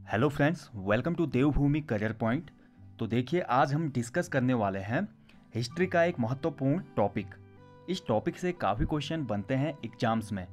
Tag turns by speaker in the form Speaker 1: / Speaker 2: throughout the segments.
Speaker 1: Hello friends, welcome to Devbhoomi career point. तो देखिए, आज हम डिस्कस करने वाले हैं हिस्ट्री का एक महत्वपूर्ण टॉपिक। इस टॉपिक से काफ़ी क्वेश्चन बनते हैं एग्जाम्स में,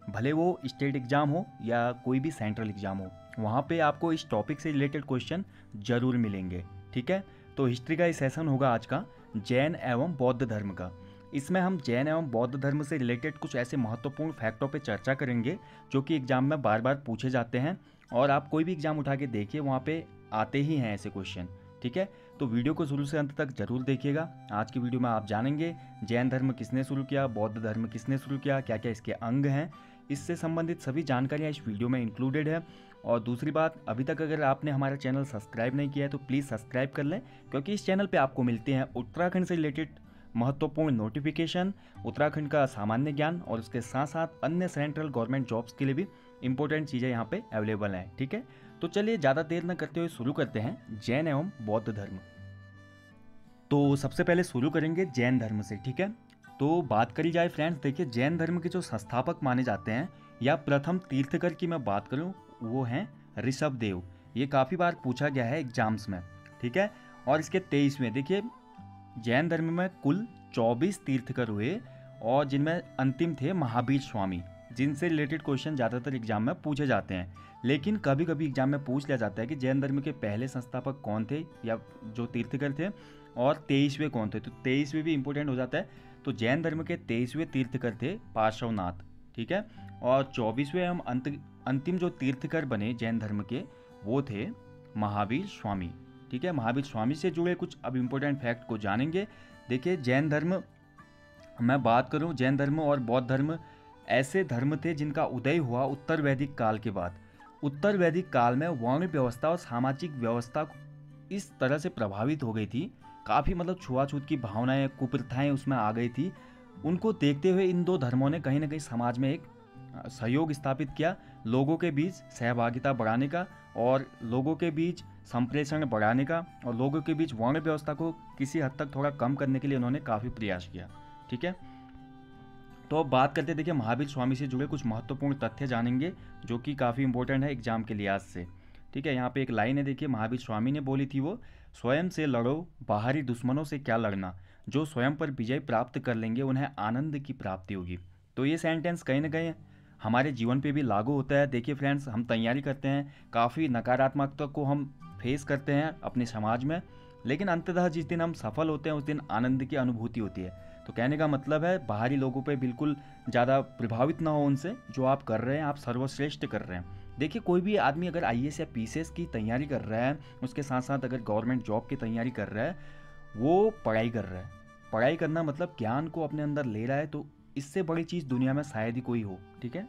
Speaker 1: भले वो स्टेट एग्ज़ाम हो या कोई भी सेंट्रल एग्ज़ाम हो, वहाँ पे आपको इस टॉपिक से रिलेटेड क्वेश्चन ज़रूर मिलेंगे। ठीक है, तो हिस्ट्री का ये सेशन होगा आज का जैन एवं बौद्ध धर्म का। इसमें हम जैन एवं बौद्ध धर्म से रिलेटेड कुछ ऐसे महत्वपूर्ण फैक्टों पे चर्चा करेंगे जो कि एग्जाम में बार बार पूछे जाते हैं, और आप कोई भी एग्जाम उठा के देखिए वहाँ पे आते ही हैं ऐसे क्वेश्चन। ठीक है, तो वीडियो को शुरू से अंत तक जरूर देखिएगा। आज की वीडियो में आप जानेंगे जैन धर्म किसने शुरू किया, बौद्ध धर्म किसने शुरू किया, क्या क्या इसके अंग हैं, इससे संबंधित सभी जानकारियाँ इस वीडियो में इंक्लूडेड है। और दूसरी बात, अभी तक अगर आपने हमारा चैनल सब्सक्राइब नहीं किया है तो प्लीज़ सब्सक्राइब कर लें, क्योंकि इस चैनल पे आपको मिलते हैं उत्तराखंड से रिलेटेड महत्वपूर्ण नोटिफिकेशन, उत्तराखंड का सामान्य ज्ञान, और उसके साथ साथ अन्य सेंट्रल गवर्नमेंट जॉब्स के लिए भी इंपॉर्टेंट चीज़ें यहाँ पे अवेलेबल हैं। ठीक है, तो चलिए ज़्यादा देर न करते हुए शुरू करते हैं जैन एवं बौद्ध धर्म। तो सबसे पहले शुरू करेंगे जैन धर्म से। ठीक है, तो बात करी जाए फ्रेंड्स, देखिए जैन धर्म के जो संस्थापक माने जाते हैं या प्रथम तीर्थकर की मैं बात करूँ, वो हैं ऋषभ देव। ये काफ़ी बार पूछा गया है एग्जाम्स में। ठीक है, और इसके 23वें, देखिए जैन धर्म में कुल 24 तीर्थकर हुए, और जिनमें अंतिम थे महावीर स्वामी, जिनसे रिलेटेड क्वेश्चन ज़्यादातर एग्जाम में पूछे जाते हैं। लेकिन कभी कभी एग्जाम में पूछ लिया जाता है कि जैन धर्म के पहले संस्थापक कौन थे या जो तीर्थकर थे, और 23वें कौन थे, तो 23वें भी इंपॉर्टेंट हो जाता है। तो जैन धर्म के 23वें तीर्थकर थे पार्श्वनाथ। ठीक है, और 24वें हम अंतिम जो तीर्थकर बने जैन धर्म के, वो थे महावीर स्वामी। ठीक है, महावीर स्वामी से जुड़े कुछ अब इम्पोर्टेंट फैक्ट को जानेंगे। देखिए जैन धर्म, मैं बात करूं, जैन धर्म और बौद्ध धर्म ऐसे धर्म थे जिनका उदय हुआ उत्तर वैदिक काल के बाद। उत्तर वैदिक काल में वर्ण व्यवस्था और सामाजिक व्यवस्था इस तरह से प्रभावित हो गई थी, काफ़ी मतलब छुआछूत की भावनाएं, कुप्रथाएं उसमें आ गई थी। उनको देखते हुए इन दो धर्मों ने कहीं ना कहीं समाज में एक सहयोग स्थापित किया, लोगों के बीच सहभागिता बढ़ाने का, और लोगों के बीच संप्रेषण बढ़ाने का, और लोगों के बीच वर्ण व्यवस्था को किसी हद तक थोड़ा कम करने के लिए उन्होंने काफ़ी प्रयास किया। ठीक है, तो अब बात करते, देखिए महावीर स्वामी से जुड़े कुछ महत्वपूर्ण तथ्य जानेंगे जो कि काफ़ी इंपॉर्टेंट है एग्जाम के लिहाज से। ठीक है, यहाँ पे एक लाइन है, देखिए महावीर स्वामी ने बोली थी, वो स्वयं से लड़ो, बाहरी दुश्मनों से क्या लड़ना, जो स्वयं पर विजय प्राप्त कर लेंगे उन्हें आनंद की प्राप्ति होगी। तो ये सेंटेंस कहीं ना कहीं हमारे जीवन पे भी लागू होता है। देखिए फ्रेंड्स, हम तैयारी करते हैं, काफ़ी नकारात्मकता को हम फेस करते हैं अपने समाज में, लेकिन अंततः जिस दिन हम सफल होते हैं उस दिन आनंद की अनुभूति होती है। तो कहने का मतलब है, बाहरी लोगों पे बिल्कुल ज़्यादा प्रभावित ना हो उनसे, जो आप कर रहे हैं आप सर्वश्रेष्ठ कर रहे हैं। देखिए कोई भी आदमी अगर आईएएस या पीसीएस की तैयारी कर रहा है, उसके साथ साथ अगर गवर्नमेंट जॉब की तैयारी कर रहा है, वो पढ़ाई कर रहा है। पढ़ाई करना मतलब ज्ञान को अपने अंदर ले रहा है, तो इससे बड़ी चीज़ दुनिया में शायद ही कोई हो। ठीक है,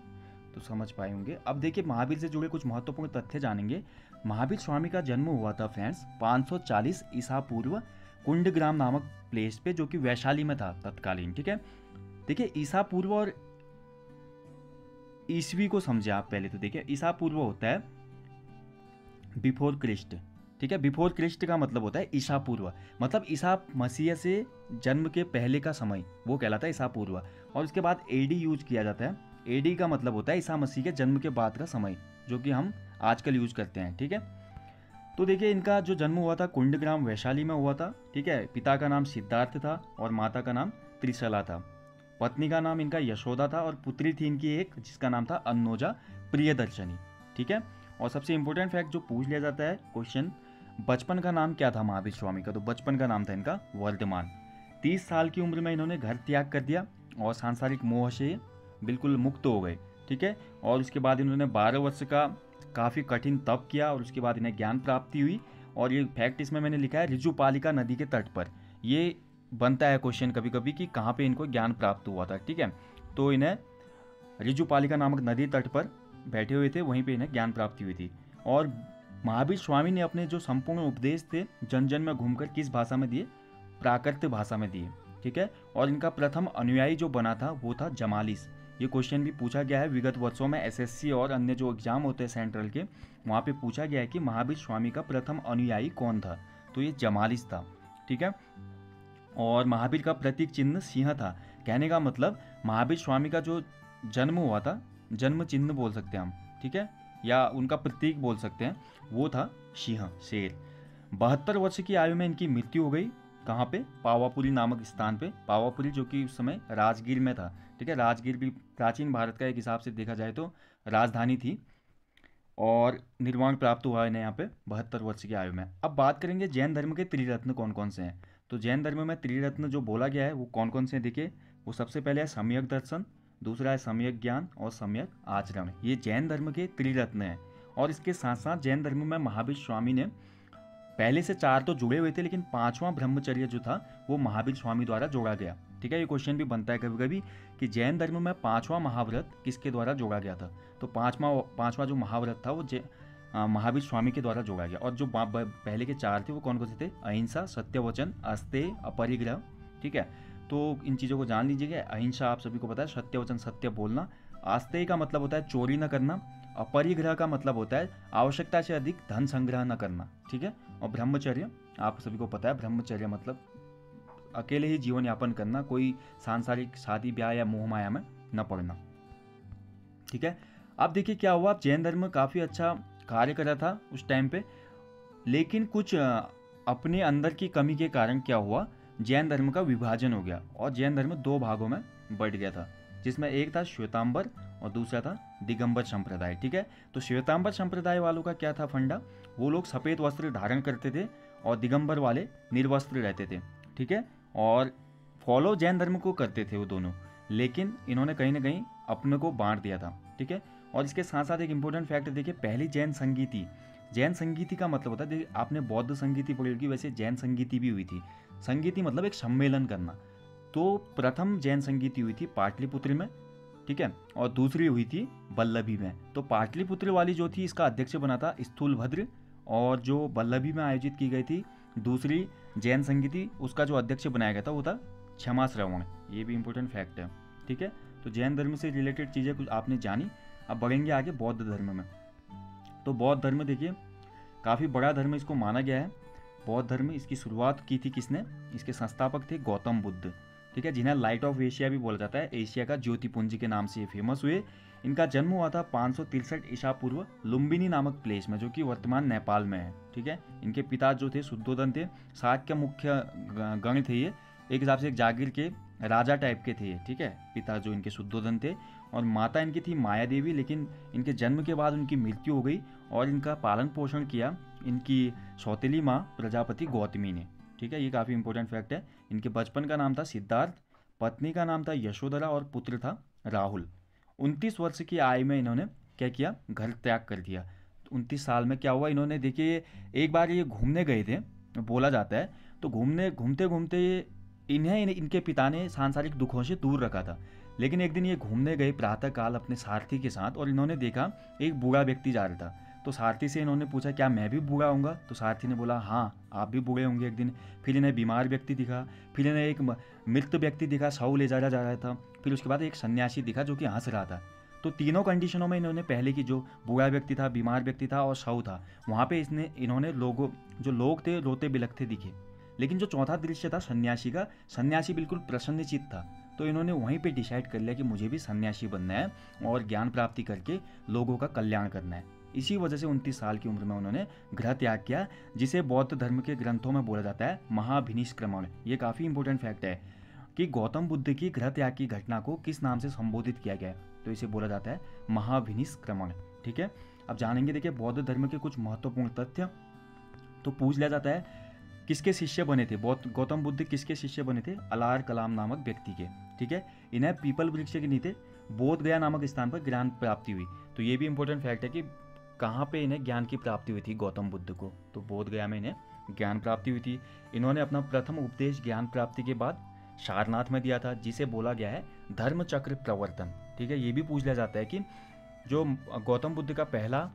Speaker 1: तो समझ पाए होंगे। अब देखिए महावीर से जुड़े कुछ महत्वपूर्ण तथ्य जानेंगे। महावीर स्वामी का जन्म हुआ था फ्रेंड्स 540 ईसा पूर्व कुंडग्राम नामक प्लेस पे, जो कि वैशाली में था तत्कालीन। ठीक है, देखिए ईसा पूर्व और ईसवी को समझे आप पहले। तो देखिए ईसा पूर्व होता है बिफोर क्रिस्ट। ठीक है, बिफोर क्रिस्ट का मतलब होता है ईसा पूर्व, मतलब ईसा मसीह से जन्म के पहले का समय, वो कहलाता है ईसा पूर्व। और उसके बाद एडी यूज किया जाता है। एडी का मतलब होता है ईसा मसीह के जन्म के बाद का समय, जो कि हम आजकल यूज करते हैं। ठीक है, तो देखिए इनका जो जन्म हुआ था कुंडग्राम वैशाली में हुआ था। ठीक है, पिता का नाम सिद्धार्थ था और माता का नाम त्रिशला था। पत्नी का नाम इनका यशोदा था, और पुत्री थी इनकी एक, जिसका नाम था अन्नोजा प्रियदर्शनी। ठीक है, और सबसे इंपॉर्टेंट फैक्ट जो पूछ लिया जाता है क्वेश्चन, बचपन का नाम क्या था महावीर स्वामी का, तो बचपन का नाम था इनका वर्धमान। 30 साल की उम्र में इन्होंने घर त्याग कर दिया और सांसारिक मोह से बिल्कुल मुक्त हो गए। ठीक है, और उसके बाद इन्होंने 12 वर्ष का काफ़ी कठिन तप किया, और उसके बाद इन्हें ज्ञान प्राप्ति हुई। और ये फैक्ट इसमें मैंने लिखा है ऋजुपालिका नदी के तट पर। ये बनता है क्वेश्चन कभी कभी कि कहाँ पे इनको ज्ञान प्राप्त हुआ था। ठीक है, तो इन्हें ऋजुपालिका नामक नदी तट पर बैठे हुए थे, वहीं पे इन्हें ज्ञान प्राप्ति हुई थी। और महावीर स्वामी ने अपने जो संपूर्ण उपदेश थे जन जन में घूमकर किस भाषा में दिए, प्राकृत भाषा में दिए। ठीक है, और इनका प्रथम अनुयायी जो बना था वो था जमालिस। ये क्वेश्चन भी पूछा गया है विगत वर्षों में, एसएससी और अन्य जो एग्जाम होते हैं सेंट्रल के, वहाँ पे पूछा गया है कि महावीर स्वामी का प्रथम अनुयायी कौन था, तो ये जमालिस था। ठीक है, और महावीर का प्रतीक चिन्ह सिंह था। कहने का मतलब महावीर स्वामी का जो जन्म हुआ था, जन्म चिन्ह बोल सकते हैं हम। ठीक है, या उनका प्रतीक बोल सकते हैं, वो था सिंह, शेर। 72 वर्ष की आयु में इनकी मृत्यु हो गई। कहाँ पे? पावापुरी नामक स्थान पे। पावापुरी जो कि उस समय राजगीर में था, ठीक है। राजगीर भी प्राचीन भारत का एक हिसाब से देखा जाए तो राजधानी थी, और निर्वाण प्राप्त हुआ इन्हें यहाँ पे 72 वर्ष की आयु में। अब बात करेंगे जैन धर्म के त्रिरत्न कौन कौन से हैं। तो जैन धर्म में त्रिरत्न जो बोला गया है वो कौन कौन से हैं, देखिए। वो सबसे पहले है सम्यक दर्शन, दूसरा है सम्यक ज्ञान, और सम्यक आचरण। ये जैन धर्म के त्रिरत्न हैं। और इसके साथ साथ जैन धर्म में महावीर स्वामी ने, पहले से 4 तो जुड़े हुए थे, लेकिन 5वां ब्रह्मचर्य जो था वो महावीर स्वामी द्वारा जोड़ा गया, ठीक है। ये क्वेश्चन भी बनता है कभी कभी कि जैन धर्म में 5वां महाव्रत किसके द्वारा जोड़ा गया था। तो पांचवा जो महाव्रत था वो महावीर स्वामी के द्वारा जोड़ा गया। और जो पहले के 4 थे वो कौन कौन से थे? अहिंसा, सत्यवचन, अस्तेय, अपरिग्रह, ठीक है। तो इन चीज़ों को जान लीजिएगा। अहिंसा आप सभी को पता है, सत्यवचन सत्य बोलना, आस्तेय का मतलब होता है चोरी न करना, अपरिग्रह का मतलब होता है आवश्यकता से अधिक धन संग्रह न करना, ठीक है। और ब्रह्मचर्य आप सभी को पता है, ब्रह्मचर्य मतलब अकेले ही जीवन यापन करना, कोई सांसारिक शादी ब्याह या मोह माया में न पड़ना, ठीक है। अब देखिए क्या हुआ, जैन धर्म काफ़ी अच्छा कार्य कर रहा था उस टाइम पे, लेकिन कुछ अपने अंदर की कमी के कारण क्या हुआ, जैन धर्म का विभाजन हो गया और जैन धर्म 2 भागों में बढ़ गया था, जिसमें एक था श्वेतांबर और दूसरा था दिगंबर संप्रदाय, ठीक है। तो श्वेतांबर संप्रदाय वालों का क्या था फंडा, वो लोग सफ़ेद वस्त्र धारण करते थे और दिगंबर वाले निर्वस्त्र रहते थे, ठीक है। और फॉलो जैन धर्म को करते थे वो दोनों, लेकिन इन्होंने कहीं ना कहीं अपने को बांट दिया था, ठीक है। और इसके साथ साथ एक इंपॉर्टेंट फैक्ट देखिए, पहली जैन संगीति, जैन संगीति का मतलब होता है, देखिए आपने बौद्ध संगीति पढ़ी होगी, वैसे जैन संगीति भी हुई थी। संगीति मतलब एक सम्मेलन करना। तो प्रथम जैन संगीति हुई थी पाटलिपुत्र में, ठीक है, और दूसरी हुई थी बल्लभी में। तो पाटलिपुत्र वाली जो थी इसका अध्यक्ष बना था स्थूलभद्र, और जो बल्लभी में आयोजित की गई थी दूसरी जैन संगीति, उसका जो अध्यक्ष बनाया गया था वो था क्षमा श्रवण। ये भी इंपॉर्टेंट फैक्ट है, ठीक है। तो जैन धर्म से रिलेटेड चीज़ें कुछ आपने जानी। अब बढ़ेंगे आगे बौद्ध धर्म में। तो बौद्ध धर्म देखिए काफ़ी बड़ा धर्म इसको माना गया है। बौद्ध धर्म इसकी शुरुआत की थी किसने? इसके संस्थापक थे गौतम बुद्ध, ठीक है, जिन्हें लाइट ऑफ एशिया भी बोला जाता है। एशिया का ज्योतिपुंज के नाम से ये फेमस हुए। इनका जन्म हुआ था 563 ईसा पूर्व लुम्बिनी नामक प्लेस में, जो कि वर्तमान नेपाल में है, ठीक है। इनके पिता जो थे शुद्धोधन थे, शाक्य मुख्य गण थे ये, एक हिसाब से एक जागीर के राजा टाइप के थे, ठीक है, पिता जो इनके शुद्धोधन थे। और माता इनकी थी माया देवी, लेकिन इनके जन्म के बाद उनकी मृत्यु हो गई और इनका पालन पोषण किया इनकी सौतेली माँ प्रजापति गौतमी ने, ठीक है। ये काफ़ी इंपॉर्टेंट फैक्ट है। इनके बचपन का नाम था सिद्धार्थ, पत्नी का नाम था यशोधरा और पुत्र था राहुल। 29 वर्ष की आयु में इन्होंने क्या किया? घर त्याग कर दिया। 29 साल में क्या हुआ, इन्होंने देखिए एक बार ये घूमने गए थे बोला जाता है। तो घूमते घूमते इनके पिता ने सांसारिक दुखों से दूर रखा था। लेकिन एक दिन ये घूमने गए प्रातःकाल अपने सारथी के साथ, और इन्होंने देखा एक बूढ़ा व्यक्ति जा रहा था। तो सारथी से इन्होंने पूछा क्या मैं भी बूढ़ा होऊंगा? तो सारथी ने बोला हाँ आप भी बूढ़े होंगे एक दिन। फिर इन्हें बीमार व्यक्ति दिखा, फिर इन्हें एक मृत व्यक्ति दिखा, शव ले जा रहा था। फिर उसके बाद एक सन्यासी दिखा जो कि हंस रहा था। तो तीनों कंडीशनों में इन्होंने पहले की जो बूढ़ा व्यक्ति था, बीमार व्यक्ति था और शव था, वहाँ पे इन्होंने जो लोग थे रोते बिलखते दिखे। लेकिन जो चौथा दृश्य था सन्यासी का, सन्यासी बिल्कुल प्रसन्नचित्त था। तो इन्होंने वहीं पे डिसाइड कर लिया कि मुझे भी सन्यासी बनना है और ज्ञान प्राप्ति करके लोगों का कल्याण करना है। इसी वजह से 29 साल की उम्र में उन्होंने गृह त्याग किया, जिसे बौद्ध धर्म के ग्रंथों में बोला जाता है महाभिनिष्क्रमण। ये काफ़ी इंपॉर्टेंट फैक्ट है कि गौतम बुद्ध की गृह त्याग की घटना को किस नाम से संबोधित किया गया है, तो इसे बोला जाता है महाभिनिष्क्रमण, ठीक है। अब जानेंगे देखिए बौद्ध धर्म के कुछ महत्वपूर्ण तथ्य। तो पूछ लिया जाता है किसके शिष्य बने थे गौतम बुद्ध, किसके शिष्य बने थे? अलार कलाम नामक व्यक्ति के, ठीक है। इन्हें पीपल वृक्ष के नीचे बोध गया नामक स्थान पर ज्ञान प्राप्ति हुई। तो ये भी इंपॉर्टेंट फैक्ट है कि कहाँ पे इन्हें ज्ञान की प्राप्ति हुई थी गौतम बुद्ध को, तो बोध गया में इन्हें ज्ञान प्राप्ति हुई थी। इन्होंने अपना प्रथम उपदेश ज्ञान प्राप्ति के बाद सारनाथ में दिया था, जिसे बोला गया है धर्म चक्र प्रवर्तन, ठीक है। ये भी पूछ लिया जाता है कि जो गौतम बुद्ध का पहला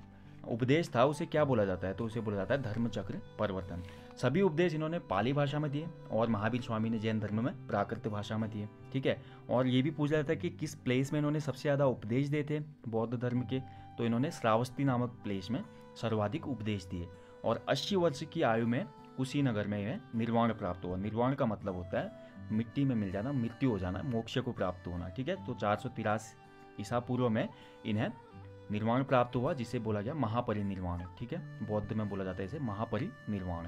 Speaker 1: उपदेश था उसे क्या बोला जाता है, तो उसे बोला जाता है धर्म चक्र परिवर्तन। सभी उपदेश इन्होंने पाली भाषा में दिए और महावीर स्वामी ने जैन धर्म में प्राकृत भाषा में दिए, ठीक है। और ये भी पूछा जाता है कि किस प्लेस में इन्होंने सबसे ज़्यादा उपदेश दिए थे बौद्ध धर्म के, तो इन्होंने श्रावस्ती नामक प्लेस में सर्वाधिक उपदेश दिए। और 80 वर्ष की आयु में कुशीनगर में यह निर्वाण प्राप्त हुआ। निर्वाण का मतलब होता है मिट्टी में मिल जाना, मृत्यु हो जाना, मोक्ष को प्राप्त होना, ठीक है। तो 483 ईसा पूर्व में इन्हें निर्वाण प्राप्त हुआ, जिसे बोला गया महापरिनिर्वाण। ठीक है, बौद्ध में बोला जाता है इसे महापरिनिर्वाण।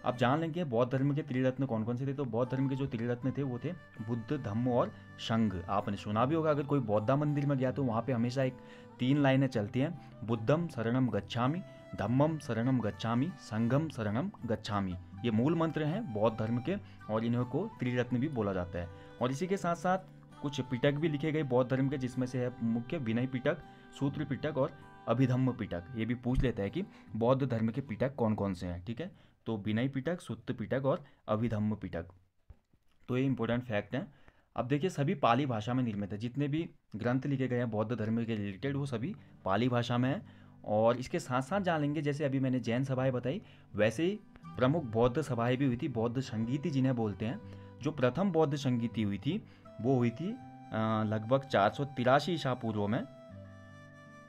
Speaker 1: अब जान लेंगे बौद्ध धर्म के त्रिरत्न कौन कौन से थे। तो बौद्ध धर्म के जो त्रिरत्न थे वो थे बुद्ध, धम्म और संघ। आपने सुना भी होगा, अगर कोई बौद्ध मंदिर में गया तो वहाँ पे हमेशा एक 3 लाइनें चलती हैं, बुद्धम शरणम गच्छामि, धम्मम शरणम गच्छामि, संघम शरणम गच्छामि। ये मूल मंत्र हैं बौद्ध धर्म के और इन्हीं को त्रिरत्न भी बोला जाता है। और इसी के साथ साथ कुछ पिटक भी लिखे गए बौद्ध धर्म के, जिसमें से है मुख्य विनय पिटक, सूत्र पिटक और अभिधम्म पिटक। ये भी पूछ लेता है कि बौद्ध धर्म के पिटक कौन कौन से हैं। ठीक है, तो विनय पिटक, सूत्र पिटक और अभिधम्म पिटक। तो ये इंपॉर्टेंट फैक्ट हैं। अब देखिए सभी पाली भाषा में निर्मित है, जितने भी ग्रंथ लिखे गए हैं बौद्ध धर्म के रिलेटेड वो सभी पाली भाषा में है। और इसके साथ साथ जान लेंगे, जैसे अभी मैंने जैन सभाएं बताई, वैसे ही प्रमुख बौद्ध सभाएं भी हुई थी, बौद्ध संगीति जिन्हें बोलते हैं। जो प्रथम बौद्ध संगीति हुई थी वो हुई थी लगभग 483 ईसा पूर्व में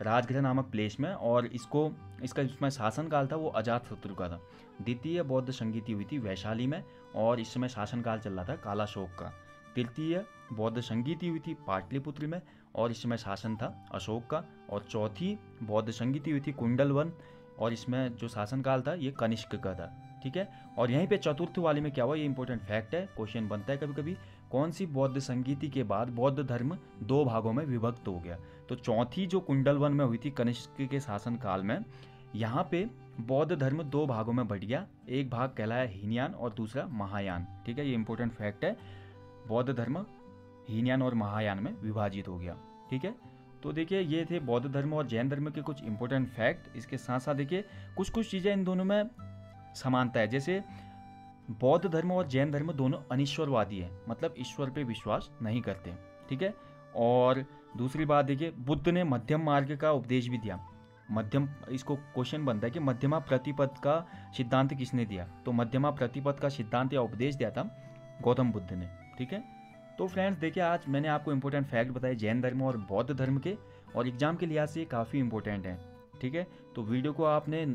Speaker 1: राजगृह नामक प्लेस में, और इसका इसमें शासनकाल था वो अजातशत्रु का था। द्वितीय बौद्ध संगीति हुई थी वैशाली में, और इस समय शासनकाल चल रहा था कालाशोक का। तृतीय बौद्ध संगीति हुई थी पाटलिपुत्र में, और इस समय शासन था अशोक का। और चौथी बौद्ध संगीति हुई थी कुंडलवन, और इसमें जो शासनकाल था ये कनिष्क का था। ठीक है, और यहीं पे चतुर्थ वाली में क्या हुआ, ये इंपॉर्टेंट फैक्ट है, क्वेश्चन बनता है कभी कभी, कौन सी बौद्ध संगीति के बाद बौद्ध धर्म 2 भागों में विभक्त हो गया। तो चौथी जो कुंडलवन में हुई थी कनिष्क के शासनकाल में, यहाँ पे बौद्ध धर्म 2 भागों में बट गया। एक भाग कहलाया हीनयान और दूसरा महायान। ठीक है, ये इंपॉर्टेंट फैक्ट है, बौद्ध धर्म हीनयान और महायान में विभाजित हो गया। ठीक है, तो देखिए ये थे बौद्ध धर्म और जैन धर्म के कुछ इंपॉर्टेंट फैक्ट। इसके साथ साथ देखिए कुछ चीज़ें इन दोनों में समानता है, जैसे बौद्ध धर्म और जैन धर्म दोनों अनिश्वरवादी है, मतलब ईश्वर पे विश्वास नहीं करते। ठीक है, और दूसरी बात देखिए बुद्ध ने मध्यम मार्ग का उपदेश भी दिया। मध्यम, इसको क्वेश्चन बनता है कि मध्यमा प्रतिपद का सिद्धांत किसने दिया। तो मध्यमा प्रतिपद का सिद्धांत या उपदेश दिया था गौतम बुद्ध ने। ठीक है, तो फ्रेंड्स देखिए आज मैंने आपको इंपॉर्टेंट फैक्ट बताए जैन धर्म और बौद्ध धर्म के, और एग्जाम के लिहाज से काफ़ी इंपॉर्टेंट है। ठीक है, तो वीडियो को आपने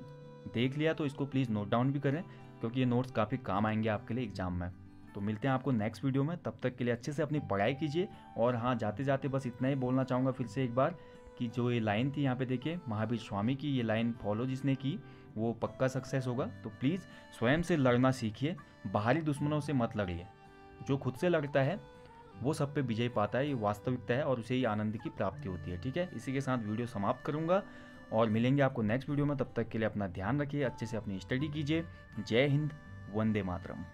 Speaker 1: देख लिया तो इसको प्लीज़ नोट डाउन भी करें, क्योंकि ये नोट्स काफ़ी काम आएंगे आपके लिए एग्जाम में। तो मिलते हैं आपको नेक्स्ट वीडियो में, तब तक के लिए अच्छे से अपनी पढ़ाई कीजिए। और हाँ, जाते जाते बस इतना ही बोलना चाहूँगा फिर से एक बार कि जो ये लाइन थी यहाँ पे देखिए महावीर स्वामी की, ये लाइन फॉलो जिसने की वो पक्का सक्सेस होगा। तो प्लीज़ स्वयं से लड़ना सीखिए, बाहरी दुश्मनों से मत लड़िए। जो खुद से लड़ता है वो सब पे विजय पाता है, ये वास्तविकता है और उसे ही आनंद की प्राप्ति होती है। ठीक है, इसी के साथ वीडियो समाप्त करूँगा और मिलेंगे आपको नेक्स्ट वीडियो में। तब तक के लिए अपना ध्यान रखिए, अच्छे से अपनी स्टडी कीजिए। जय हिंद, वंदे मातरम।